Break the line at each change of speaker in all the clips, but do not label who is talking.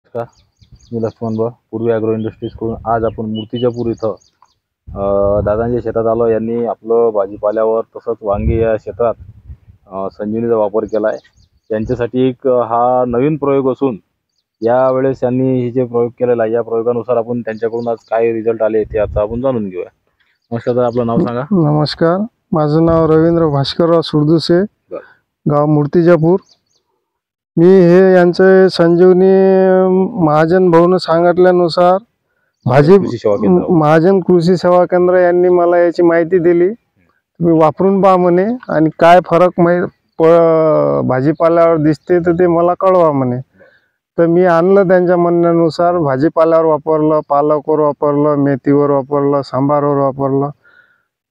नमस्कार, मी लक्ष्मण बा पूर्वी ॲग्रो इंडस्ट्रीज कडून आज आपण मूर्तिजापूर इथं दादांच्या शेतात आलो. यांनी आपलं भाजीपाल्यावर तसंच वांगी या क्षेत्रात संजीवनीचा वापर केला आहे. त्यांच्यासाठी एक हा नवीन प्रयोग असून यावेळेस यांनी हे जे प्रयोग केलेला आहे या प्रयोगानुसार आपण त्यांच्याकडून आज काय रिझल्ट आले ते आता आपण जाणून घेऊया. नमस्कार दादा, आपलं नाव सांगा.
नमस्कार, माझं नाव रवींद्र भास्करराव सुरदुसे, गाव मूर्तिजापूर. मी हे यांचे संजीवनी महाजन भाऊन सांगितल्यानुसार महाजन कृषी सेवा केंद्र यांनी मला याची माहिती दिली. तुम्ही वापरून पहा म्हणे आणि काय फरक भाजीपाल्यावर दिसते तर ते मला कळवा म्हणे. तर मी आणलं त्यांच्या म्हणण्यानुसार. भाजीपाल्यावर वापरलं, पालकवर वापरलं, मेथीवर वापरलं, सांबारवर वापरलं.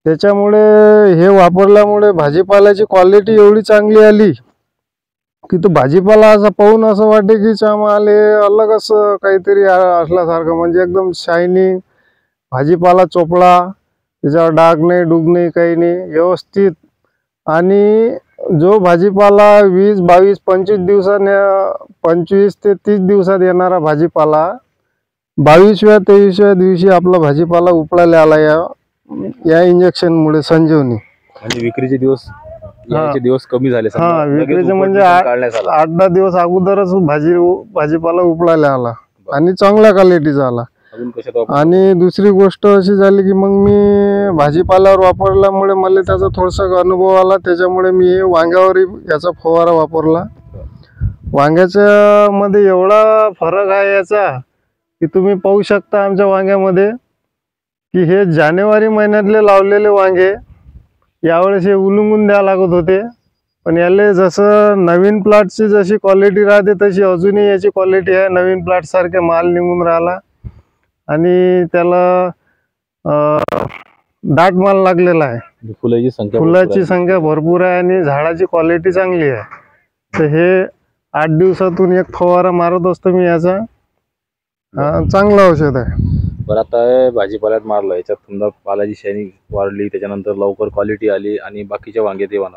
त्याच्यामुळे हे वापरल्यामुळे भाजीपाल्याची क्वालिटी एवढी चांगली आली की तो भाजीपाला असा पाहून असं वाटे की चामाले अलग असं काहीतरी असल्यासारखं, म्हणजे एकदम शायनिंग भाजीपाला, चोपडा, त्याच्यावर डाग नाही, डूब नाही, काही नाही, व्यवस्थित. आणि जो भाजीपाला 20, 22, 25 दिवसाने 25 ते 30 दिवसात येणारा भाजीपाला 22व्या 23व्या दिवशी आपला भाजीपाला उपळायला आला या इंजेक्शनमुळे, संजीवनी.
म्हणजे विक्रीचे दिवस कमी झाले.
विक्रीचे म्हणजे 8-10 दिवस अगोदरच भाजीपाला उपळायला आला आणि चांगल्या क्वालिटीचा आला. आणि दुसरी गोष्ट अशी झाली की मग मी भाजीपाल्यावर वापरल्यामुळे मला त्याचा थोडासा अनुभव आला. त्याच्यामुळे मी वांग्यावर याचा फवारा वापरला. वांग्याच्या मध्ये एवढा फरक आहे याचा की तुम्ही पाहू शकता आमच्या वांग्यामध्ये की हे जानेवारी महिन्यातले लावलेले वांगे यावेळेस हे उलुंगून द्यावं लागत होते. पण याले जसं नवीन प्लॉटची जशी क्वालिटी राहते तशी अजूनही याची क्वालिटी आहे. नवीन प्लॉट सारखे माल निघून राहिला आणि त्याला दाट माल लागलेला आहे. फुलाची संख्या भरपूर आहे आणि झाडाची क्वालिटी चांगली आहे. तर हे 8 दिवसातून एक फवारा मारत असतो मी याचा. चांगलं औषध आहे.
बरं, आता भाजीपाल्यात मारलं, याच्यात समजा पालाची शायनिंग वाढली, त्याच्यानंतर लवकर क्वालिटी आली आणि बाकीच्या वांगे तेव्हा.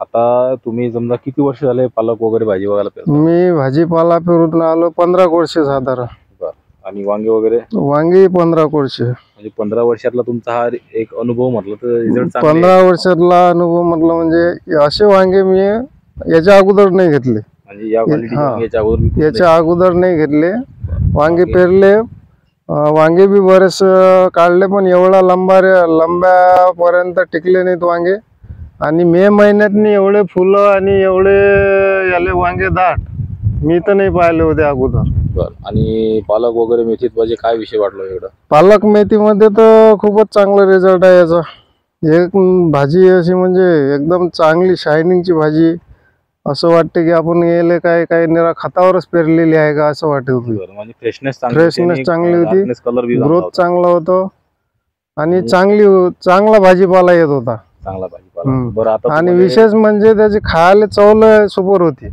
आता तुम्ही समजा किती वर्ष झाले पालक वगैरे भाजीपाला पेरता?
मी भाजीपाला पेरून आलो 15 वर्ष साधारण.
आणि वांगे वगैरे?
वांगे 15 वर्ष.
म्हणजे 15 वर्षातला तुमचा हा एक अनुभव म्हटलं तर रिझल्ट?
15 वर्षातला अनुभव म्हटलं म्हणजे असे वांगे मी याच्या अगोदर नाही घेतले.
म्हणजे
याच्या अगोदर नाही घेतले. वांगे पेरले, वांगे बी बरेच काढले, पण एवढा लंब्यापर्यंत टिकले नाहीत वांगे. आणि मे महिन्यात एवढे फुलं आणि एवढे याले वांगे दाट मी तर नाही पाहिले होते अगोदर.
आणि पालक वगैरे मेथीत म्हणजे काय विषय वाटला एवढा?
पालक मेथीमध्ये तर खूपच चांगला रिझल्ट आहे याचा. एक भाजी अशी म्हणजे एकदम चांगली शायनिंगची भाजी. असं वाटते की आपण गेले काय निरा खतावरच पेरलेली आहे का असं वाटत होतं.
म्हणजे फ्रेशनेस
चांगली होती, ग्रोथ चांगला होतो आणि चांगला भाजीपाला येत होता.
चांगला भाजीपाला.
आणि विशेष म्हणजे त्याची खायला चव सुपर होती.